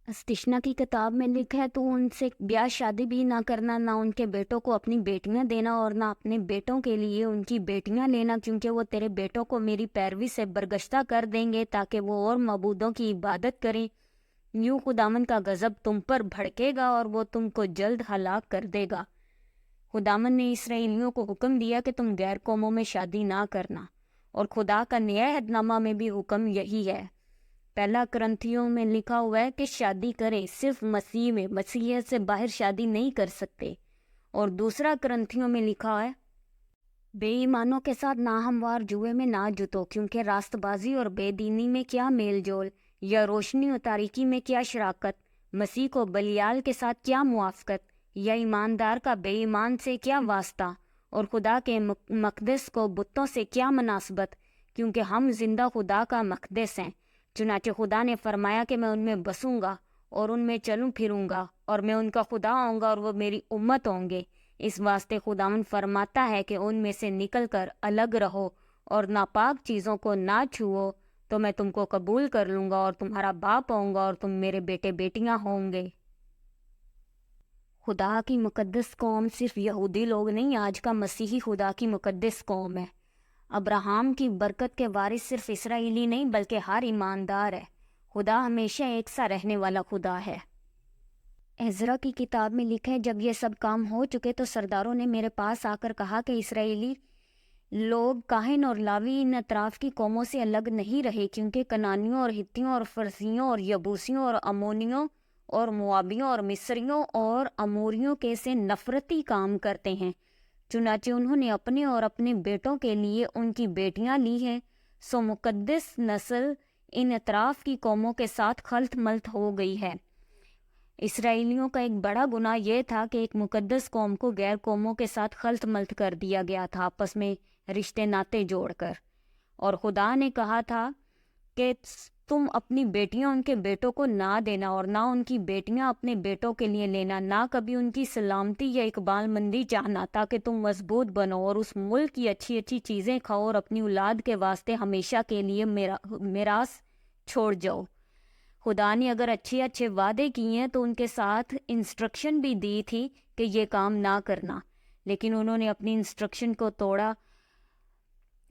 استثنا کی کتاب میں لکھا ہے تو ان سے بیاہ شادی بھی نہ کرنا، نہ ان کے بیٹوں کو اپنی بیٹیاں دینا اور نہ اپنے بیٹوں کے لیے ان کی بیٹیاں لینا، کیونکہ وہ تیرے بیٹوں کو میری پیروی سے برگشتہ کر دیں گے تاکہ وہ اور معبودوں کی عبادت کریں۔ یوں خداوند کا غضب تم پر بھڑکے گا اور وہ تم کو جلد ہلاک کر دے گا۔ خداوند نے اسرائیلیوں کو حکم دیا کہ تم غیر قوموں میں شادی نہ کرنا، اور خدا کا نیا عہد نامہ میں بھی حکم یہی ہے۔ پہلا کرنتھیوں میں لکھا ہوا ہے کہ شادی کرے، صرف مسیح میں، مسیحیت سے باہر شادی نہیں کر سکتے۔ اور دوسرا کرنتھیوں میں لکھا ہے، بے ایمانوں کے ساتھ ناہموار جوئے میں نہ جتو، کیونکہ راست بازی اور بے دینی میں کیا میل جول، یا روشنی اور تاریکی میں کیا شراکت، مسیح کو بلیال کے ساتھ کیا موافقت، یا ایماندار کا بے ایمان سے کیا واسطہ، اور خدا کے مقدس کو بتوں سے کیا مناسبت، کیونکہ ہم زندہ خدا کا مقدس ہیں۔ چنانچہ خدا نے فرمایا کہ میں ان میں بسوں گا اور ان میں چلوں پھروں گا، اور میں ان کا خدا ہوں گا اور وہ میری امت ہوں گے۔ اس واسطے خداوند فرماتا ہے کہ ان میں سے نکل کر الگ رہو اور ناپاک چیزوں کو نہ چھوؤ، تو میں تم کو قبول کر لوں گا اور تمہارا باپ ہوں گا اور تم میرے بیٹے بیٹیاں ہوں گے۔ خدا کی مقدس قوم صرف یہودی لوگ نہیں، آج کا مسیحی خدا کی مقدس قوم ہے۔ ابراہیم کی برکت کے وارث صرف اسرائیلی نہیں بلکہ ہر ایماندار ہے۔ خدا ہمیشہ ایک سا رہنے والا خدا ہے۔ عزرا کی کتاب میں لکھا ہے، جب یہ سب کام ہو چکے تو سرداروں نے میرے پاس آ کر کہا کہ اسرائیلی لوگ کاہن اور لاوی ان اطراف کی قوموں سے الگ نہیں رہے، کیونکہ کنانیوں اور ہتیوں اور فرزیوں اور یبوسیوں اور امونیوں اور موابیوں اور مصریوں اور اموریوں کے سے نفرتی کام کرتے ہیں۔ چنانچہ انہوں نے اپنے اور اپنے بیٹوں کے لیے ان کی بیٹیاں لی ہیں، سو مقدس نسل ان اطراف کی قوموں کے ساتھ خلط ملط ہو گئی ہے۔ اسرائیلیوں کا ایک بڑا گناہ یہ تھا کہ ایک مقدس قوم کو غیر قوموں کے ساتھ خلط ملط کر دیا گیا تھا، آپس میں رشتے ناطے جوڑ کر، اور خدا نے کہا تھا کہ تم اپنی بیٹیاں ان کے بیٹوں کو نہ دینا اور نہ ان کی بیٹیاں اپنے بیٹوں کے لیے لینا، نہ کبھی ان کی سلامتی یا اقبال مندی چاہنا، تاکہ تم مضبوط بنو اور اس ملک کی اچھی اچھی چیزیں کھاؤ اور اپنی اولاد کے واسطے ہمیشہ کے لیے میراث چھوڑ جاؤ۔ خدا نے اگر اچھے اچھے وعدے کیے ہیں تو ان کے ساتھ انسٹرکشن بھی دی تھی کہ یہ کام نہ کرنا، لیکن انہوں نے اپنی انسٹرکشن کو توڑا۔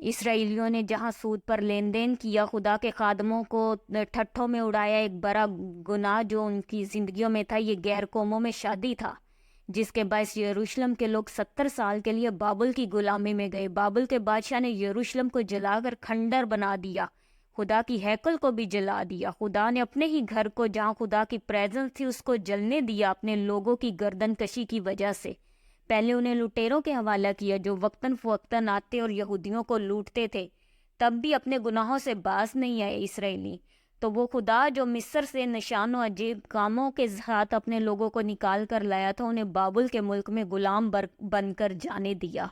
اسرائیلیوں نے جہاں سود پر لین دین کیا، خدا کے خادموں کو ٹھٹھوں میں اڑایا، ایک بڑا گناہ جو ان کی زندگیوں میں تھا یہ غیر قوموں میں شادی تھا، جس کے باعث یروشلم کے لوگ 70 سال کے لیے بابل کی غلامی میں گئے۔ بابل کے بادشاہ نے یروشلم کو جلا کر کھنڈر بنا دیا، خدا کی ہیکل کو بھی جلا دیا۔ خدا نے اپنے ہی گھر کو جہاں خدا کی پریزنس تھی اس کو جلنے دیا اپنے لوگوں کی گردن کشی کی وجہ سے۔ پہلے انہیں لٹیروں کے حوالہ کیا جو وقتاً فوقتاً آتے اور یہودیوں کو لوٹتے تھے، تب بھی اپنے گناہوں سے باز نہیں آئے اسرائیلی۔ تو وہ خدا جو مصر سے نشان و عجیب کاموں کے ساتھ اپنے لوگوں کو نکال کر لایا تھا، انہیں بابل کے ملک میں غلام بن کر جانے دیا۔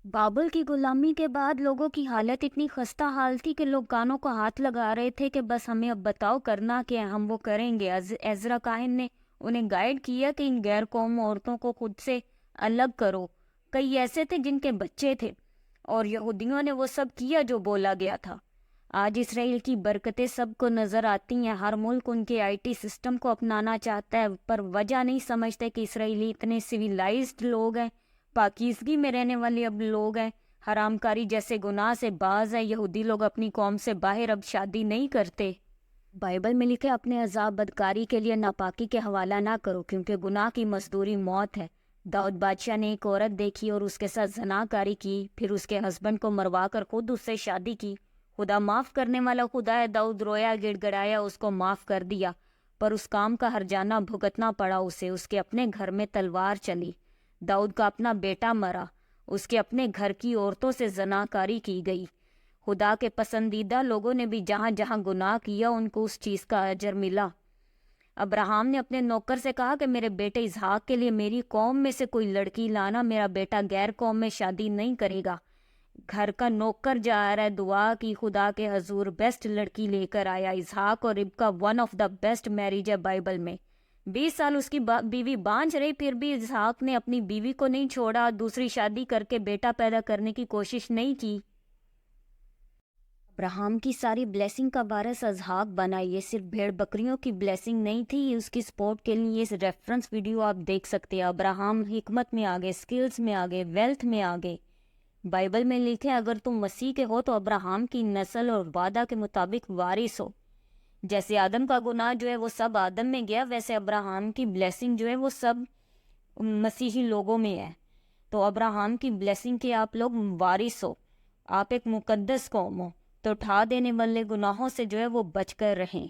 بابل کی غلامی کے بعد لوگوں کی حالت اتنی خستہ حال تھی کہ لوگ کانوں کو ہاتھ لگا رہے تھے کہ بس ہمیں اب بتاؤ کرنا کیا ہے، ہم وہ کریں گے۔ عزرا کاہن نے انہیں گائیڈ کیا کہ ان غیر قوم عورتوں کو خود سے الگ کرو۔ کئی ایسے تھے جن کے بچے تھے، اور یہودیوں نے وہ سب کیا جو بولا گیا تھا۔ آج اسرائیل کی برکتیں سب کو نظر آتی ہیں، ہر ملک ان کے آئی ٹی سسٹم کو اپنانا چاہتا ہے، پر وجہ نہیں سمجھتے کہ اسرائیلی اتنے سویلائزڈ لوگ ہیں، پاکیزگی میں رہنے والے اب لوگ ہیں، حرام کاری جیسے گناہ سے باز ہیں۔ یہودی لوگ اپنی قوم سے باہر اب شادی نہیں کرتے۔ بائبل میں لکھے، اپنے عذاب بدکاری کے لیے ناپاکی کے حوالہ نہ کرو، کیونکہ گناہ کی مزدوری موت ہے۔ داؤد بادشاہ نے ایک عورت دیکھی اور اس کے ساتھ زنا کاری کی، پھر اس کے ہسبینڈ کو مروا کر خود اس سے شادی کی۔ خدا معاف کرنے والا خدا ہے، داؤد رویا گڑ گڑایا، اس کو معاف کر دیا، پر اس کام کا ہرجانہ بھگتنا پڑا اسے۔ اس کے اپنے گھر میں تلوار چلی، داؤد کا اپنا بیٹا مرا، اس کے اپنے گھر کی عورتوں سے زنا کاری کی گئی۔ خدا کے پسندیدہ لوگوں نے بھی جہاں جہاں گناہ کیا ان کو اس چیز کا اجر ملا۔ ابراہیم نے اپنے نوکر سے کہا کہ میرے بیٹے اسحاق کے لیے میری قوم میں سے کوئی لڑکی لانا، میرا بیٹا غیر قوم میں شادی نہیں کرے گا۔ گھر کا نوکر جا رہا ہے، دعا کی، خدا کے حضور بیسٹ لڑکی لے کر آیا۔ اسحاق اور Rebecca one of the best marriage ہے بائبل میں۔ 20 سال اس کی بیوی بانجھ رہی، پھر بھی اسحاق نے اپنی بیوی کو نہیں چھوڑا، دوسری شادی کر کے بیٹا پیدا کرنے کی کوشش نہیں کی۔ ابراہم کی ساری بلیسنگ کا وارث اسحاق بنا. یہ صرف بھیڑ بکریوں کی بلیسنگ نہیں تھی, یہ اس کی سپورٹ کے لیے اس ریفرنس ویڈیو آپ دیکھ سکتے ہیں. ابراہم حکمت میں آگے, سکلز میں آگے, ویلتھ میں آگے. بائبل میں لکھے اگر تم مسیح کے ہو تو ابراہم کی نسل اور وعدہ کے مطابق وارث ہو. جیسے آدم کا گناہ جو ہے وہ سب آدم میں گیا, ویسے ابراہم کی بلیسنگ جو ہے وہ سب مسیحی لوگوں میں ہے. تو ابراہم کی بلیسنگ کے آپ لوگ وارث ہو, آپ ایک مقدس قوم ہو, تو اٹھا دینے والے گناہوں سے جو ہے وہ بچ کر رہیں.